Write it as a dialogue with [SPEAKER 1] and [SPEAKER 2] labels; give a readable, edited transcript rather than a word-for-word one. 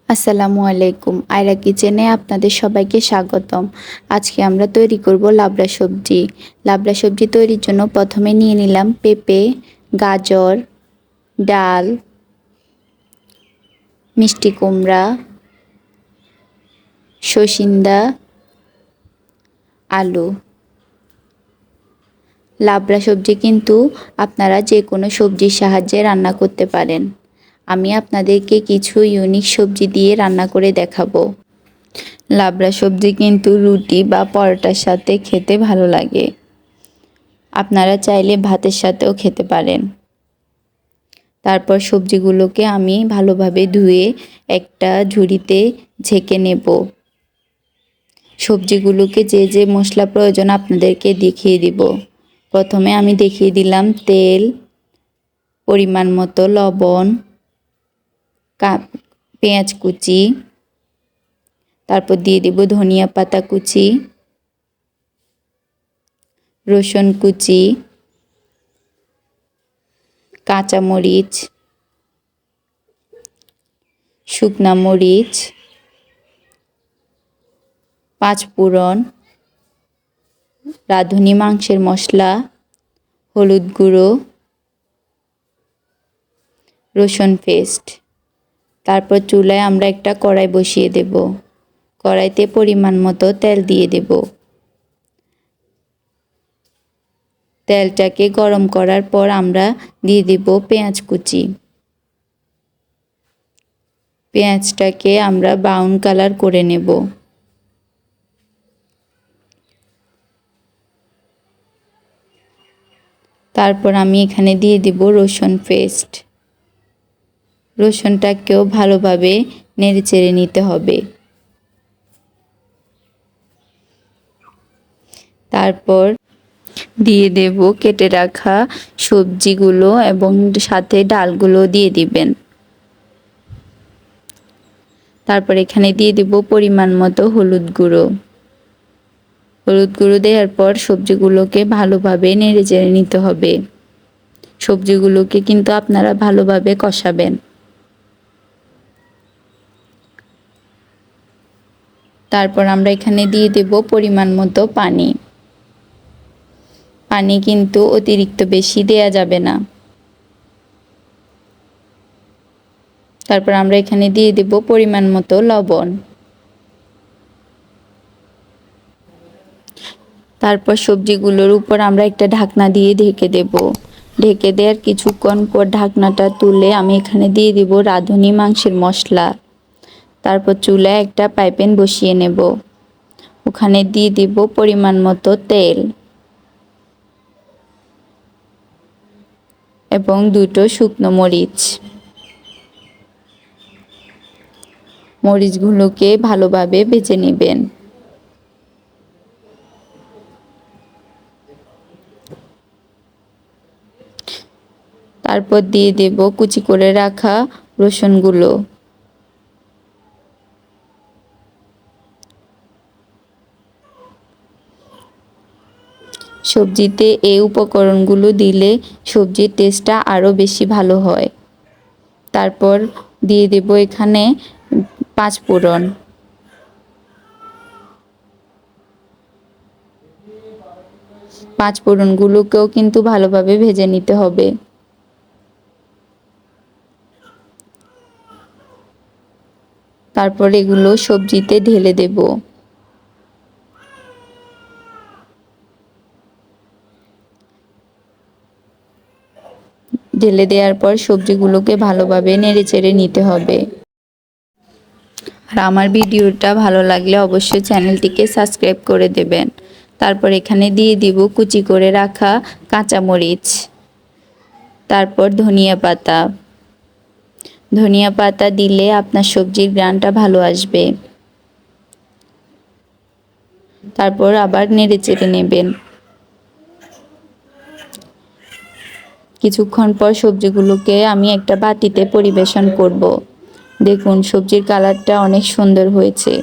[SPEAKER 1] আসসালামু আলাইকুম। আয়রা কিচেনে আপনাদের সবাইকে স্বাগতম। আজকে আমরা তৈরি করব লাবড়া সবজি। লাবড়া সবজি তৈরির জন্য প্রথমে নিয়ে নিলাম পেঁপে, গাজর, ডাল, মিষ্টি কুমড়া, সচিন্দা, আলু। লাবড়া সবজি কিন্তু আপনারা যে কোনো সবজির সাহায্যে রান্না করতে পারেন। আমি আপনাদেরকে কিছু ইউনিক সবজি দিয়ে রান্না করে দেখাবো। লাবড়া সবজি কিন্তু রুটি বা পরোটার সাথে খেতে ভালো লাগে। আপনারা চাইলে ভাতের সাথেও খেতে পারেন। তারপর সবজিগুলোকে আমি ভালোভাবে ধুয়ে একটা ঝুড়িতে ছেঁকে নেব। সবজিগুলোকে যে যে মশলা প্রয়োজন আপনাদেরকে দেখিয়ে দিব। প্রথমে আমি দেখিয়ে দিলাম তেল, পরিমাণ মতো লবণ, পেঁয়াজ কুচি, তারপর দিয়ে দিব ধনিয়া পাতা কুচি, রসুন কুচি, কাঁচামরিচ, শুকনা মরিচ, পাঁচফোড়ন, রাঁধুনি মাংসের মশলা, হলুদ গুঁড়ো, রসুন পেস্ট। তারপর চুলায় আমরা একটা কড়াই বসিয়ে দেব। কড়াইতে পরিমাণ মতো তেল দিয়ে দেব। তেলটাকে গরম করার পর আমরা দিয়ে দেব পেঁয়াজ কুচি। পেঁয়াজটাকে আমরা ব্রাউন কালার করে নেব। তারপর আমি এখানে দিয়ে দিব রসুন পেস্ট। রসুনটাকেও ভালোভাবে নেড়েচেড়ে নিতে হবে। তারপর দিয়ে দেব কেটে রাখা সবজিগুলো এবং সাথে ডালগুলো দিয়ে দিবেন। তারপর এখানে দিয়ে দেব পরিমাণ মতো হলুদ গুঁড়ো। হলুদ গুঁড়ো দেওয়ার পর সবজিগুলোকে ভালোভাবে নেড়েচেড়ে নিতে হবে। সবজিগুলোকে কিন্তু আপনারা ভালোভাবে কষাবেন। তারপর আমরা এখানে দিয়ে দেব পরিমাণ মতো পানি। পানি কিন্তু অতিরিক্ত বেশি দেয়া যাবে না। তারপর আমরা এখানে দিয়ে দেব পরিমাণ মতো লবণ। তারপর সবজিগুলোর উপর আমরা একটা ঢাকনা দিয়ে ঢেকে দেব। ঢেকে দেওয়ার কিছুক্ষণ পর ঢাকনাটা তুলে আমি এখানে দিয়ে দেব রাঁধুনি মাংসের মশলা। তারপর চুলায় একটা ফ্রাইপ্যান বসিয়ে নেব। ওখানে দিয়ে দেব পরিমাণ মতো তেল এবং দুটো শুকনো মরিচ। মরিচগুলোকে ভালোভাবে ভেজে নেবেন। তারপর দিয়ে দেব কুচি করে রাখা রসুনগুলো। সবজিতে এই উপকরণগুলো দিলে সবজির টেস্টটা আরও বেশি ভালো হয়। তারপর দিয়ে দেব এখানে পাঁচফোড়ন। পাঁচফোড়নগুলোকেও কিন্তু ভালোভাবে ভেজে নিতে হবে। তারপর এগুলো সবজিতে ঢেলে দেব। ঢেলে দেওয়ার পর সবজিগুলোকে ভালোভাবে নেড়েচেড়ে নিতে হবে। আর আমার ভিডিওটা ভালো লাগলে অবশ্যই চ্যানেলটিকে সাবস্ক্রাইব করে দেবেন। তারপর এখানে দিয়ে দিব কুচি করে রাখা কাঁচামরিচ, তারপর ধনিয়া পাতা। ধনিয়া পাতা দিলে আপনার সবজির ঘ্রাণটা ভালো আসবে। তারপর আবার নেড়েচেড়ে নেবেন। কিছুক্ষণ পর সবজিগুলোকে আমি একটা বাটিতে পরিবেশন করব। দেখুন সবজির কালারটা অনেক সুন্দর হয়েছে।